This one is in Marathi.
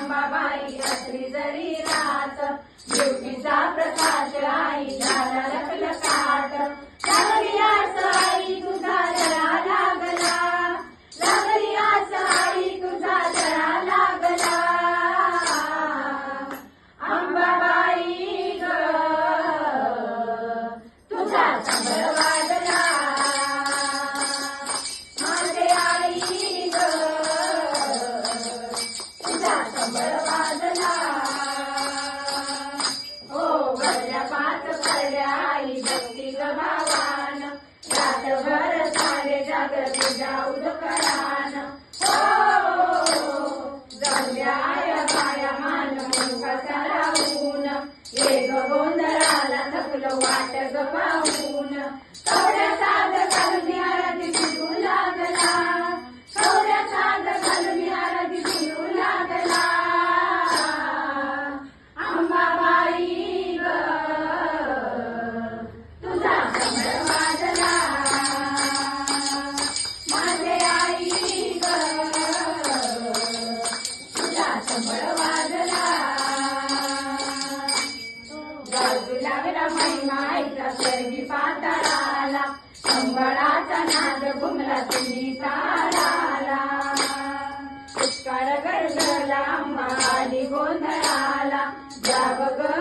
अंबाबाई असली जरी रात ब्युटीचा प्रकाश आई झाला लखलखाट लागली आस आई तुझा जरा लागला लागली आस आई तुझा जरा लागला अंबाबाई ग तुझा संबळ वाजला माझे आई ग तुझा संबळ वाजला ओ भरल्या पाच भरल्या आई भक्ती ग भावान रातभर सारे जागर तुझ्या उदकरान जाऊया बाया मान मुखाचा लावून ये ग गोंधळाला थकलं वाट ग पाहून कवड्या साध घालून आरती फिरू लागला कवड्या साध घालून आरती फिरू लागला अंबाबाई ग तुझा संबळ वाजला माझे आई ग तुझा संबळ वाजला गाजू लागला महिमाईचा स्वर्गी पाताळाला संबळाचा नाद घुमला तुम्ही ताराला पुष्कळ गरजला अंबा आली गोंधळाला जाग ग